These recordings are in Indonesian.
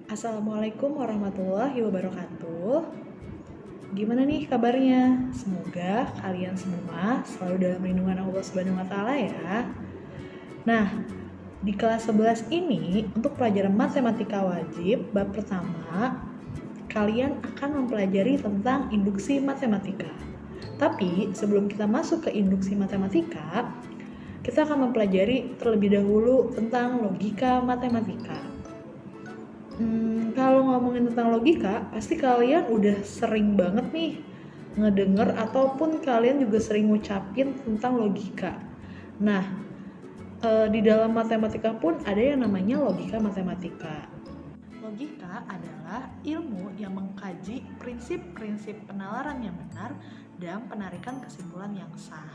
Assalamualaikum warahmatullahi wabarakatuh. Gimana nih kabarnya? Semoga kalian semua selalu dalam lindungan Allah Subhanahu wa taala ya. Nah, di kelas 11 ini untuk pelajaran matematika wajib bab pertama, kalian akan mempelajari tentang induksi matematika. Tapi sebelum kita masuk ke induksi matematika, kita akan mempelajari terlebih dahulu tentang logika matematika. Kalau ngomongin tentang logika, pasti kalian udah sering banget nih ngedenger ataupun kalian juga sering ngucapin tentang logika. Nah, di dalam matematika pun ada yang namanya logika matematika. Logika adalah ilmu yang mengkaji prinsip-prinsip penalaran yang benar dan penarikan kesimpulan yang sah.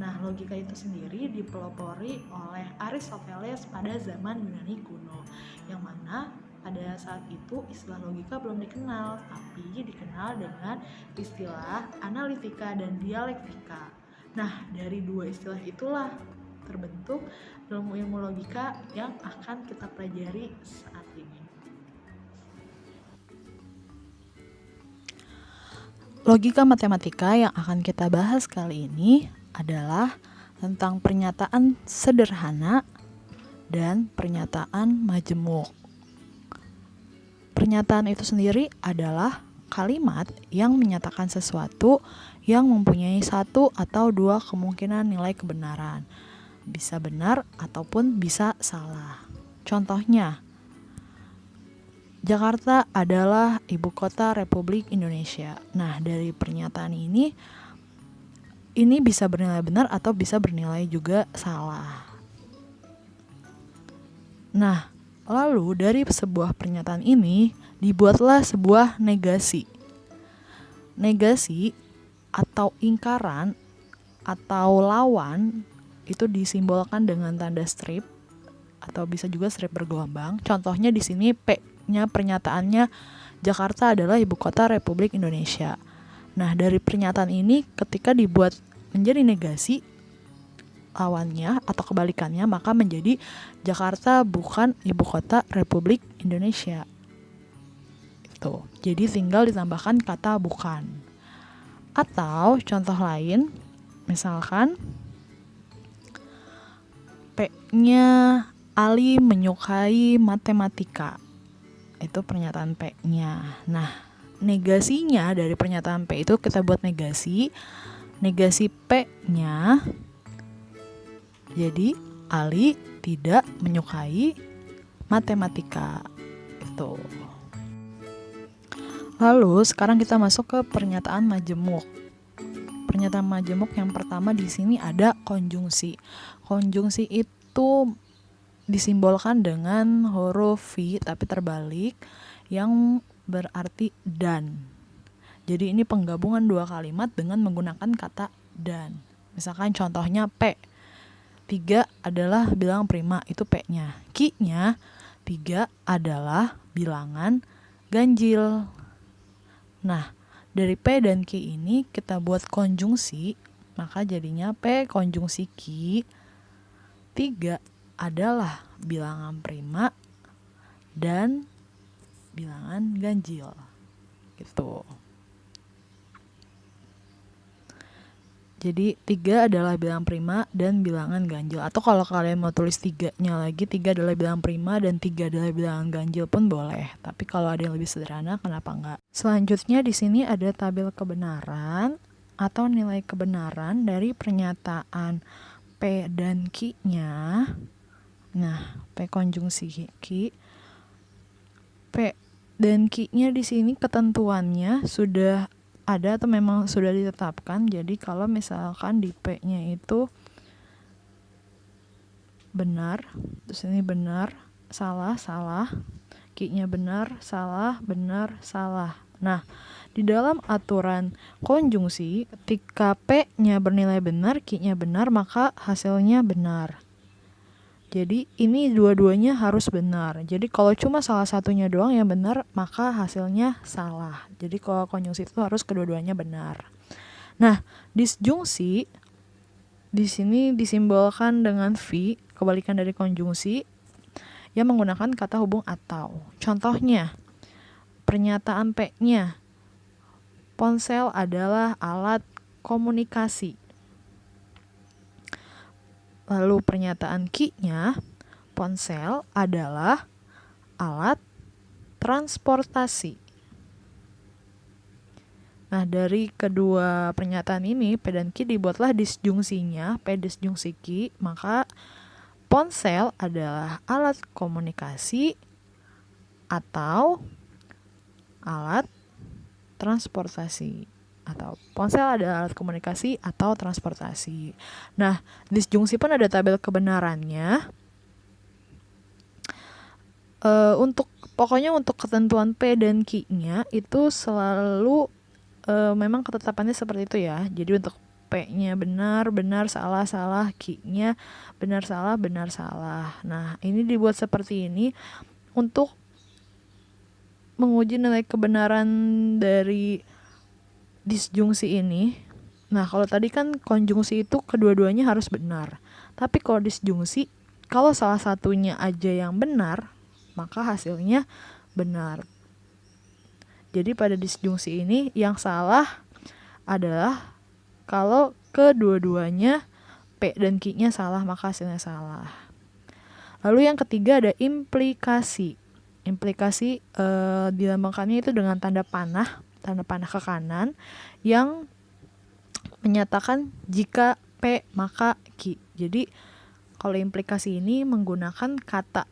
Nah, logika itu sendiri dipelopori oleh Aristoteles pada zaman Yunani kuno, yang mana pada saat itu istilah logika belum dikenal, tapi dikenal dengan istilah analitika dan dialektika. Nah, dari dua istilah itulah terbentuk ilmu-ilmu logika yang akan kita pelajari saat ini. Logika matematika yang akan kita bahas kali ini adalah tentang pernyataan sederhana dan pernyataan majemuk. Pernyataan itu sendiri adalah kalimat yang menyatakan sesuatu yang mempunyai satu atau dua kemungkinan nilai kebenaran. Bisa benar ataupun bisa salah. Contohnya, Jakarta adalah ibu kota Republik Indonesia. Nah, dari pernyataan ini bisa bernilai benar atau bisa bernilai juga salah. Nah, lalu dari sebuah pernyataan ini dibuatlah sebuah negasi. Negasi atau ingkaran atau lawan itu disimbolkan dengan tanda strip atau bisa juga strip bergelombang. Contohnya di sini P-nya pernyataannya Jakarta adalah ibu kota Republik Indonesia. Nah, dari pernyataan ini ketika dibuat menjadi negasi, lawannya atau kebalikannya maka menjadi Jakarta bukan ibu kota Republik Indonesia. Itu. Jadi tinggal ditambahkan kata bukan. Atau contoh lain, misalkan P-nya Ali menyukai matematika. Itu pernyataan P-nya. Nah, negasinya dari pernyataan P itu kita buat negasi. Negasi P-nya jadi Ali tidak menyukai matematika. Itu. Lalu sekarang kita masuk ke pernyataan majemuk. Pernyataan majemuk yang pertama di sini ada konjungsi. Konjungsi itu disimbolkan dengan huruf V tapi terbalik yang berarti dan. Jadi ini penggabungan dua kalimat dengan menggunakan kata dan. Misalkan contohnya P. 3 adalah bilangan prima, itu P-nya. Q-nya 3 adalah bilangan ganjil. Nah, dari P dan Q ini kita buat konjungsi, maka jadinya P konjungsi Q 3 adalah bilangan prima dan bilangan ganjil. Gitu. Jadi 3 adalah bilangan prima dan bilangan ganjil. Atau kalau kalian mau tulis 3-nya lagi, 3 adalah bilangan prima dan 3 adalah bilangan ganjil pun boleh. Tapi kalau ada yang lebih sederhana, kenapa enggak? Selanjutnya di sini ada tabel kebenaran atau nilai kebenaran dari pernyataan P dan Q-nya. Nah, P konjungsi Q. P dan Q-nya di sini ketentuannya sudah ada atau memang sudah ditetapkan. Jadi kalau misalkan di P-nya itu benar, terus ini benar, salah, Q-nya benar, salah. Nah, di dalam aturan konjungsi, ketika P-nya bernilai benar, Q-nya benar, maka hasilnya benar. Jadi ini dua-duanya harus benar. Jadi kalau cuma salah satunya doang yang benar, maka hasilnya salah. Jadi kalau konjungsi itu harus kedua-duanya benar. Nah, disjungsi di sini disimbolkan dengan V, kebalikan dari konjungsi. yang menggunakan kata hubung atau. Contohnya, pernyataan P-nya, ponsel adalah alat komunikasi. Lalu pernyataan Q-nya, ponsel adalah alat transportasi. Nah, dari kedua pernyataan ini, P dan Q dibuatlah disjungsinya, P disjungsi Q, maka ponsel adalah alat komunikasi atau alat transportasi. Atau ponsel adalah alat komunikasi atau transportasi. Nah, disjungsi pun ada tabel kebenarannya. Pokoknya untuk ketentuan P dan Q-nya itu selalu memang ketetapannya seperti itu ya. Jadi untuk P-nya benar, benar, salah, salah, Q-nya benar, salah, benar, salah. Nah, ini dibuat seperti ini untuk menguji nilai kebenaran dari disjungsi ini. Nah, kalau tadi kan konjungsi itu kedua-duanya harus benar. Tapi kalau disjungsi, kalau salah satunya aja yang benar, maka hasilnya benar. Jadi pada disjungsi ini yang salah adalah kalau kedua-duanya P dan Q-nya salah, maka hasilnya salah. Lalu yang ketiga ada implikasi. Implikasi dilambangkannya itu dengan tanda panah ke kanan yang menyatakan jika P maka Q. Jadi kalau implikasi ini menggunakan kata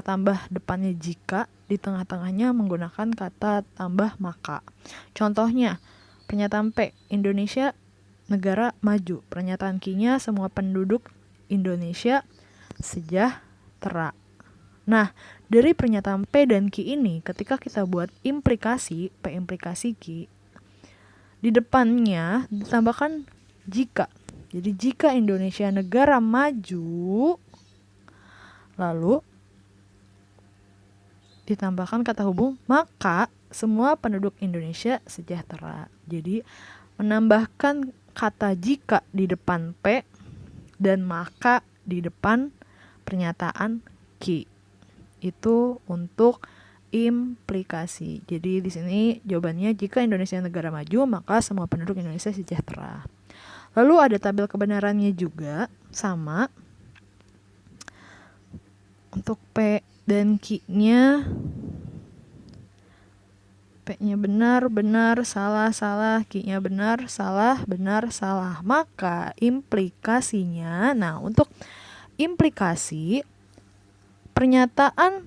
tambah depannya jika, di tengah-tengahnya menggunakan kata tambah maka. Contohnya, pernyataan P, Indonesia negara maju. Pernyataan Q-nya, semua penduduk Indonesia sejahtera. Nah, dari pernyataan P dan Q ini, ketika kita buat implikasi, P implikasi Q, di depannya ditambahkan jika. Jadi jika Indonesia negara maju, lalu ditambahkan kata hubung, maka semua penduduk Indonesia sejahtera. Jadi menambahkan kata jika di depan P dan maka di depan pernyataan Q. Itu untuk implikasi. Jadi di sini jawabannya jika Indonesia negara maju, maka semua penduduk Indonesia sejahtera. Lalu ada tabel kebenarannya juga sama. Untuk P dan Q-nya, P-nya benar, benar, salah, salah, Q-nya benar, salah, benar, salah. Maka implikasinya, nah untuk implikasi, pernyataan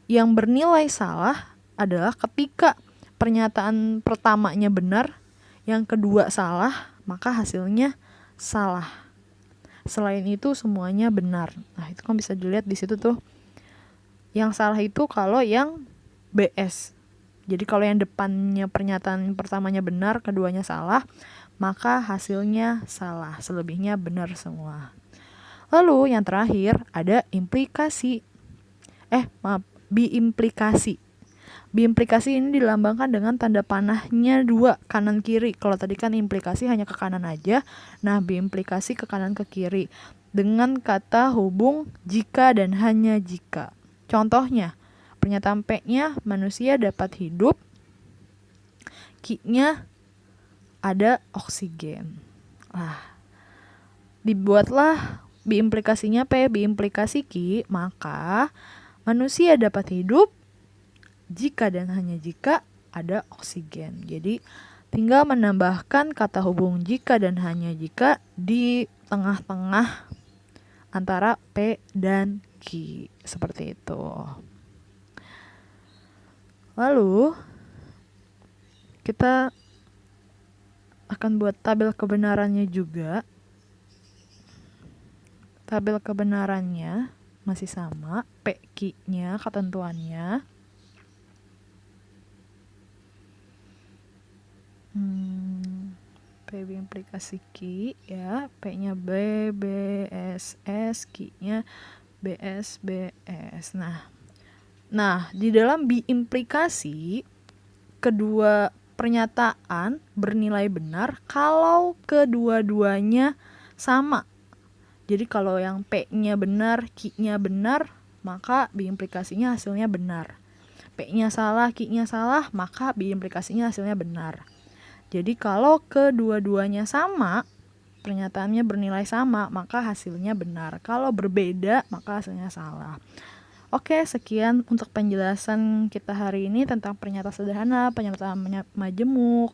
yang bernilai salah adalah ketika pernyataan pertamanya benar, yang kedua salah, maka hasilnya salah. Selain itu semuanya benar. Nah, itu kan bisa dilihat di situ tuh. Yang salah itu kalau yang BS. Jadi kalau yang depannya pernyataan pertamanya benar, keduanya salah, maka hasilnya salah. Selebihnya benar semua. Lalu yang terakhir ada implikasi. Biimplikasi. Biimplikasi ini dilambangkan dengan tanda panahnya 2 kanan kiri. Kalau tadi kan implikasi hanya ke kanan aja. Nah, biimplikasi ke kanan ke kiri dengan kata hubung jika dan hanya jika. Contohnya, pernyataan P-nya manusia dapat hidup, Q-nya ada oksigen. Dibuatlah biimplikasinya P, biimplikasi Q, maka manusia dapat hidup jika dan hanya jika ada oksigen. Jadi tinggal menambahkan kata hubung jika dan hanya jika di tengah-tengah antara P dan Q. Seperti itu. Lalu kita akan buat tabel kebenarannya juga. Tabel kebenarannya masih sama, P, Q-nya, ketentuannya. P implikasi Q ya, P-nya B, B, S, S, Q-nya B, S, B, S. Nah, di dalam biimplikasi kedua pernyataan bernilai benar kalau kedua-duanya sama. Jadi kalau yang P-nya benar, Q-nya benar, maka biimplikasinya hasilnya benar. P-nya salah, Q-nya salah, maka biimplikasinya hasilnya benar. Jadi kalau kedua-duanya sama, pernyataannya bernilai sama, maka hasilnya benar. Kalau berbeda, maka hasilnya salah. Oke, sekian untuk penjelasan kita hari ini tentang pernyataan sederhana, pernyataan majemuk,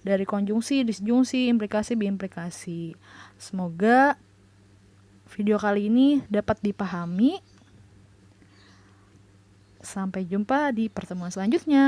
dari konjungsi, disjungsi, implikasi, biimplikasi. Semoga video kali ini dapat dipahami. Sampai jumpa di pertemuan selanjutnya.